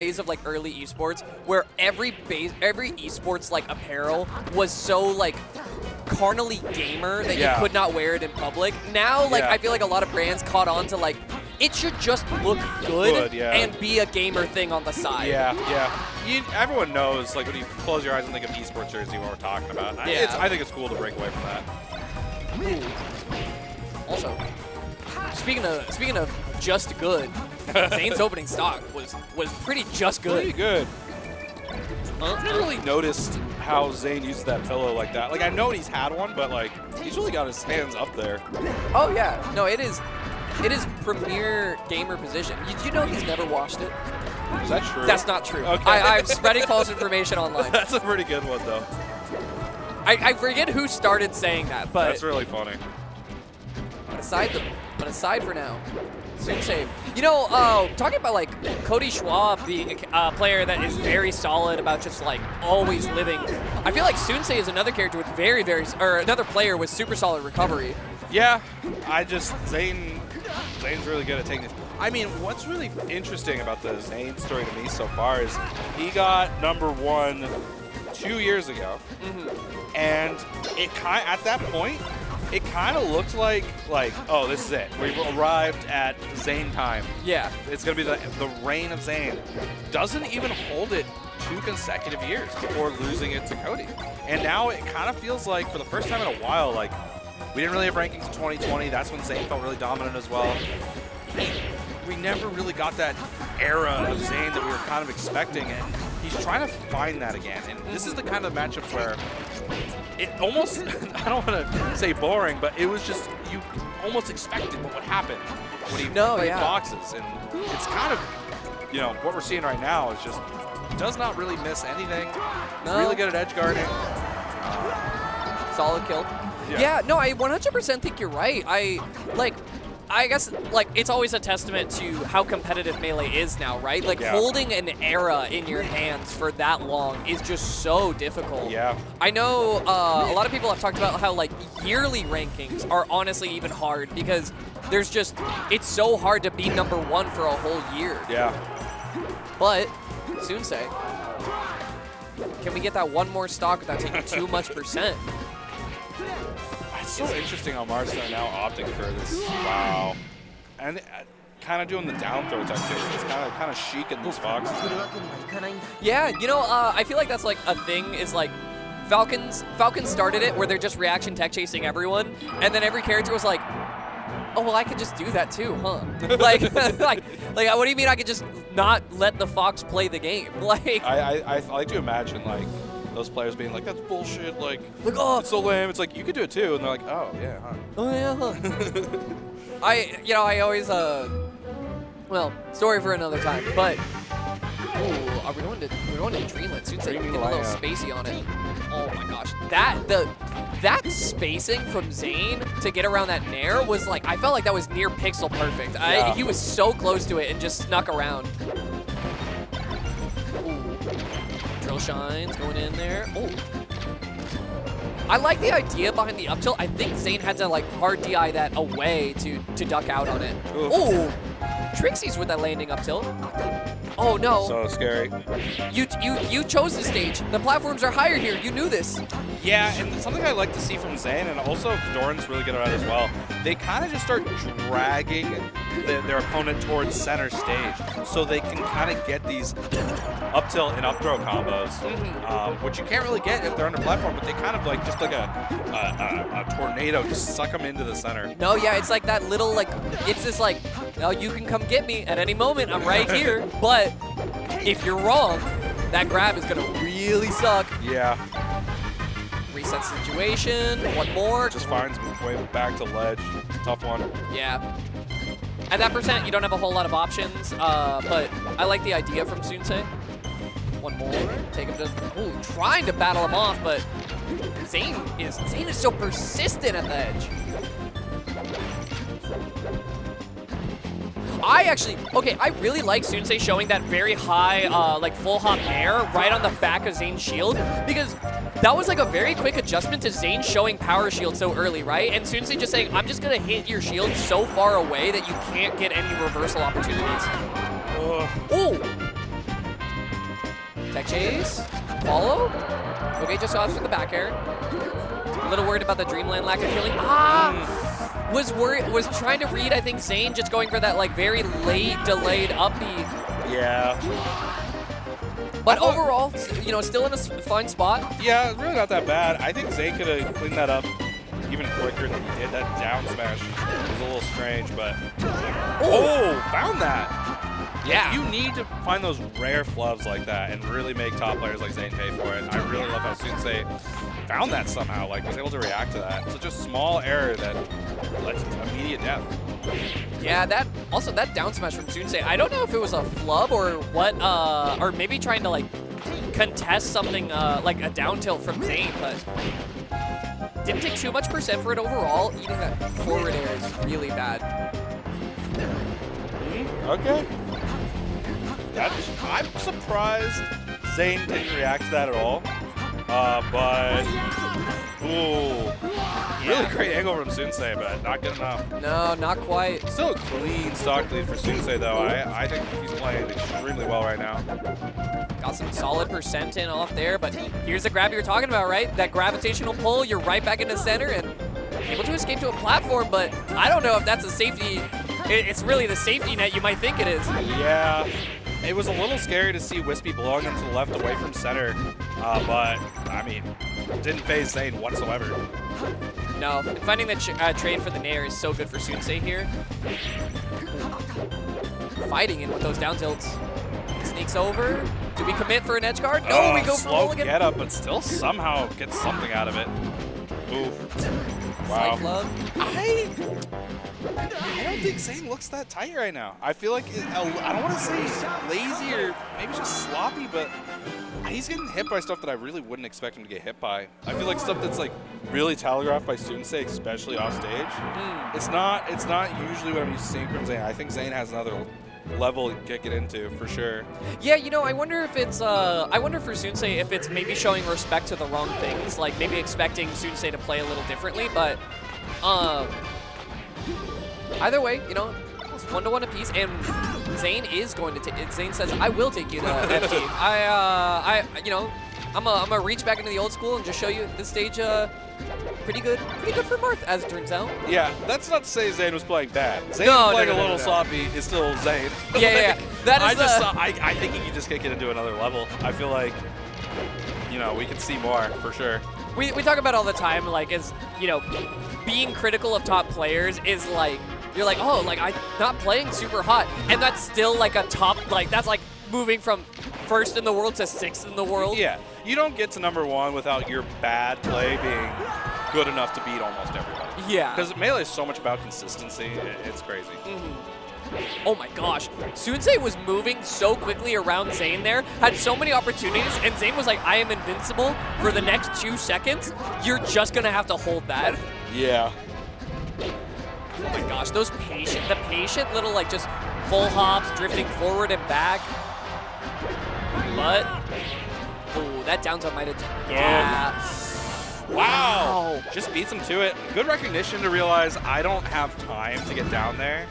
days of like early esports where every esports like apparel was so like carnally gamer that you could not wear it in public. Now like I feel like a lot of brands caught on to like it should just look good and be a gamer thing on the side. Everyone knows, like, when you close your eyes and think of esports jersey, what we're talking about. I think it's cool to break away from that. Also, speaking of just good, Zane's opening stock was pretty just good. Pretty good. I never really noticed how Zain uses that pillow like that. Like, I know he's had one, but like he's really got his hands up there. Oh yeah, no, it is premier gamer position. You know he's never washed it? Is that true? That's not true. Okay. I'm spreading false information online. That's a pretty good one, though. I forget who started saying that, but that's really funny. But aside for now, Soonsay. You know, talking about like Cody Schwab being a player that is very solid about just like always living. I feel like Soonsay is another character with another player with super solid recovery. Yeah, Zain's really good at taking this. I mean, what's really interesting about the Zain story to me so far is he got #1 2 years ago, and at that point, it kind of looked like, oh, this is it. We've arrived at Zain time. Yeah. It's going to be the reign of Zain. Doesn't even hold it 2 consecutive years before losing it to Cody. And now it kind of feels like, for the first time in a while, like, we didn't really have rankings in 2020. That's when Zain felt really dominant as well. We never really got that era of Zain that we were kind of expecting, and he's trying to find that again. And this is the kind of matchups where it almost, I don't want to say boring, but it was just, you almost expected what would happen when he played boxes. And it's kind of, you know, what we're seeing right now is just, does not really miss anything. Really good at edge guarding. Solid kill. Yeah, no, I 100% think you're right. I guess, like, it's always a testament to how competitive Melee is now, right? Like, holding an era in your hands for that long is just so difficult. Yeah. I know a lot of people have talked about how, like, yearly rankings are honestly even hard because there's just, it's so hard to be #1 for a whole year. Yeah. But, Soonsay, can we get that one more stock without taking too much percent? It's so interesting how Marstar now opting for this. Wow. And kind of doing the down throw type thing. It's kind of chic in these Foxes. Yeah, you know, I feel like that's like a thing is like Falcons started it where they're just reaction tech chasing everyone, and then every character was like, oh, well, I could just do that too, huh? like, what do you mean I could just not let the Fox play the game? Like, I like to imagine, like, those players being like, that's bullshit, like oh, it's so lame. It's like, you could do it too. And they're like, oh, yeah, huh. Oh, yeah, huh. I always, well, story for another time, but, ooh, we're going to Dreamland. Soonsay get a little spacey on it. Oh my gosh. That spacing from Zain to get around that nair was like, I felt like that was near pixel perfect. Yeah. He was so close to it and just snuck around. Drill Shines going in there. Oh. I like the idea behind the up tilt. I think Zain had to like hard DI that away to duck out on it. Oh, Trixie's with that landing up tilt. Oh no. So scary. You chose the stage. The platforms are higher here. You knew this. Yeah, and something I like to see from Zain, and also Doran's really good at it as well, they kind of just start dragging their opponent towards center stage so they can kind of get these up tilt and up throw combos, which you can't really get if they're under platform, but they kind of like just like a tornado just suck them into the center. No, yeah, it's like that little like, it's this like, oh, you can come get me at any moment, I'm right here, but if you're wrong, that grab is gonna really suck. Yeah. Reset situation, one more. Just finds way back to ledge, tough one. Yeah. At that percent, you don't have a whole lot of options, but I like the idea from Soonsay. One more, take him to, ooh, trying to battle him off, but Zain is so persistent at the edge. I really like Soonsay showing that very high, like full hop air right on the back of Zain's shield, because that was like a very quick adjustment to Zain showing power shield so early, right? And Soonsay just saying, I'm just gonna hit your shield so far away that you can't get any reversal opportunities. Oh, Tech chase. Follow. Okay, just off to the back air. A little worried about the Dreamland lack of healing. Was trying to read, I think, Zain just going for that like very late delayed upbeat. Yeah. But overall, you know, still in a fine spot. Yeah, really not that bad. I think Zain could have cleaned that up even quicker than he did. That down smash was a little strange, but found that. Yeah. You need to find those rare flubs like that and really make top players like Zain pay for it. I really love how Soonsay found that somehow, like was able to react to that. Such a small error that led to immediate death. Yeah, that down smash from Soonsay, I don't know if it was a flub or what, or maybe trying to like contest something like a down tilt from Zain, but didn't take too much percent for it overall. Eating that forward air is really bad. Okay. I'm surprised Zain didn't react to that at all. But really great angle from Soonsay, but not good enough. No, not quite. Still a clean stock lead for Soonsay, though. I think he's playing extremely well right now. Got some solid percent in off there, but here's the grab you were talking about, right? That gravitational pull, you're right back in the center and able to escape to a platform, but I don't know if that's a safety. It's really the safety net you might think it is. Yeah. It was a little scary to see Wispy blowing him to the left away from center, but, I mean, didn't phase Zain whatsoever. No, and finding that trade for the Nair is so good for Soonsay here. Fighting in with those down tilts. Sneaks over. Do we commit for an edge guard? No, we go for slow mulligan. get up, but still somehow get something out of it. Oof. Wow. I don't think Zain looks that tight right now. I feel like, I don't want to say lazy or maybe just sloppy, but he's getting hit by stuff that I really wouldn't expect him to get hit by. I feel like stuff that's like really telegraphed by Soonsay, especially off stage. It's not usually what I'm used to seeing from Zain. I think Zain has another level to get into for sure. Yeah, you know, I wonder if it's I wonder for Soonsay if it's maybe showing respect to the wrong things, like maybe expecting Soonsay to play a little differently, but either way, you know, it's 1-1 apiece, and Zain is going to take. Zain says, "I will take you to FT." You know, I'm gonna reach back into the old school and just show you this stage. Pretty good for Marth, as it turns out. Yeah, that's not to say Zain was playing bad. Zain playing a little sloppy is still Zain. Yeah. That is I think he can just kick it into another level. I feel like, you know, we can see more for sure. We talk about all the time, like, as you know, being critical of top players is like, you're like, oh, like, I'm not playing super hot, and that's still like a top, like, that's like moving from first in the world to 6th in the world. Yeah, you don't get to #1 without your bad play being good enough to beat almost everybody. Yeah. Because Melee is so much about consistency, it's crazy. Oh my gosh, Soonsay was moving so quickly around Zain there, had so many opportunities, and Zain was like, I am invincible for the next 2 seconds. You're just gonna have to hold that. Yeah. Oh my gosh, the patient little like just full hops, drifting forward and back. But, oh, that down tilt might have, yeah. Wow. Just beats him to it. Good recognition to realize I don't have time to get down there.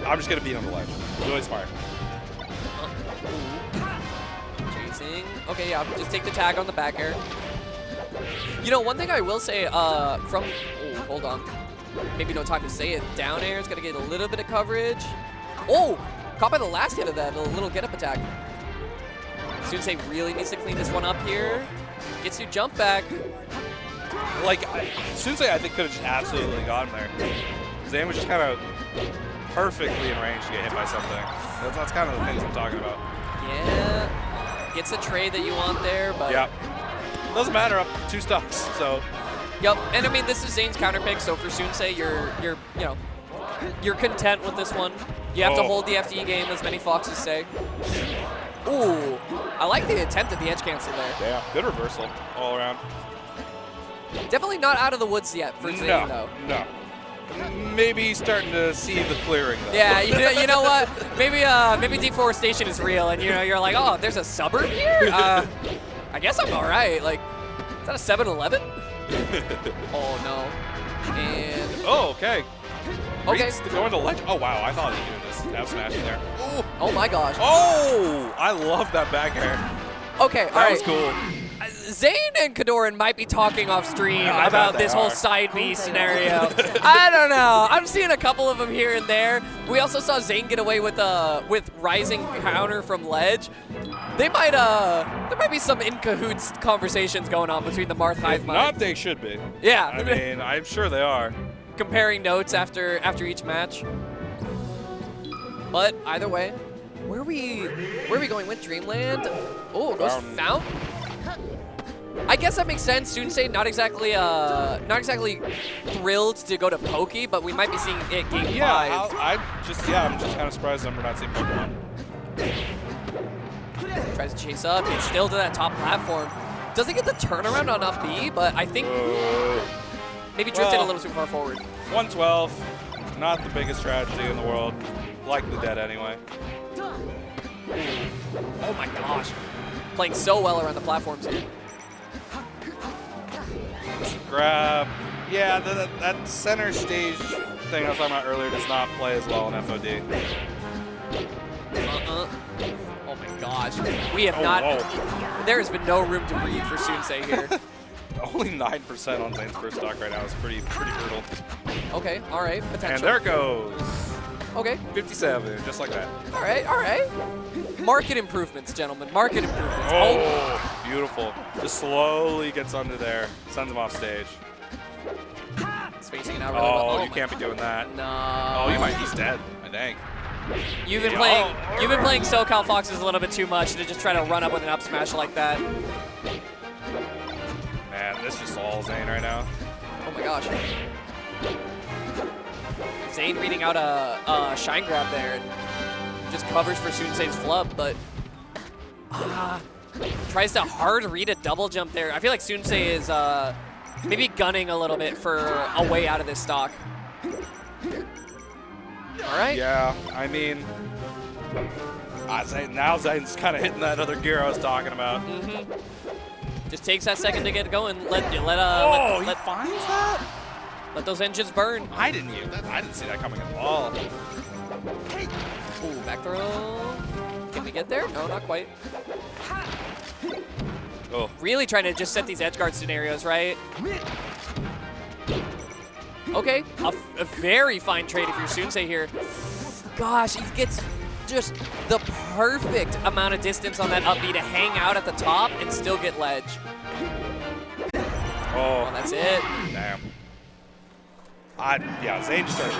I'm just going to beat him to ledge. Really smart. Chasing. Okay, yeah, just take the tag on the back air. You know, one thing I will say from, oh, hold on. Maybe no time to say it. Down air is going to get a little bit of coverage. Oh, caught by the last hit of that, a little get up attack. Soonsay really needs to clean this one up here. Gets you jump back. Like, Soonsay, I think, could have just absolutely gotten there. Zain was just kind of perfectly in range to get hit by something. That's kind of the things I'm talking about. Yeah. Gets the trade that you want there, but... Yep. Doesn't matter, up 2 stocks, so... Yep, and I mean, this is Zain's counter pick, so for Soonsay, you're content with this one. You have to hold the FD game, as many foxes say. Ooh, I like the attempt at the edge cancel there. Yeah, good reversal all around. Definitely not out of the woods yet for Zain, though. No. Maybe starting to see the clearing, though. Yeah, you know what? Maybe deforestation is real, and you're like, oh, there's a suburb here? I guess I'm all right. Like, is that a 7-Eleven? Oh, no. And... Oh, okay. Okay. Going to ledge. Oh, wow. I thought he was doing this. Now smashing there. Ooh. Oh, my gosh. Oh, I love that back air. Okay, all That right. was cool. Zayn and Kadoran might be talking off stream I bet about they this whole are. side B scenario. I don't know. I'm seeing a couple of them here and there. We also saw Zayn get away with rising counter from ledge. They might there might be some in cahoots conversations going on between the Marth Hive mind. Not they should be. Yeah. I mean, I'm sure they are. Comparing notes after each match. But either way, where are we going with Dreamland? Oh, it goes Fountain. I guess that makes sense. Soonsay not exactly thrilled to go to Pokey, but we might be seeing it game 5. I'm just kind of surprised we're not seeing Pokemon. Tries to chase up. It's still to that top platform. Doesn't get the turnaround on up B, but I think maybe drifted a little too far forward. 112, not the biggest tragedy in the world. Like the dead anyway. Oh my gosh. Playing so well around the platforms here. Grab. Yeah, that center stage thing I was talking about earlier does not play as well in FOD. Oh my gosh. We have not. There has been no room to breathe for Soonsay here. Only 9% on Zane's first stock right now is pretty brutal. Okay, all right, potential. And there goes. Okay. 57, just like that. All right, all right. Market improvements, gentlemen. Market improvements. Oh, beautiful. Just slowly gets under there, sends him off stage. Spacing it out really well. Oh, you can't be doing that. No. Oh, he's dead, I think. You've been playing SoCal Foxes a little bit too much to just try to run up with an up smash like that. Man, this is just all Zayn right now. Oh my gosh. Zayn reading out a shine grab there and just covers for Soonsay's flub, but tries to hard read a double jump there. I feel like Soonsay is maybe gunning a little bit for a way out of this stock. All right. Yeah, I mean, now Zayn's kind of hitting that other gear I was talking about. Just takes that second to get going. He finds that? Let those engines burn. I didn't see that coming at all. Ooh, back throw. Can we get there? No, not quite. Oh. Really trying to just set these edge guard scenarios, right? Okay, a very fine trade if you're Soonsay here. Gosh, he gets just the perfect amount of distance on that up B to hang out at the top and still get ledge. Oh, That's it. Damn. Yeah, Zayn just started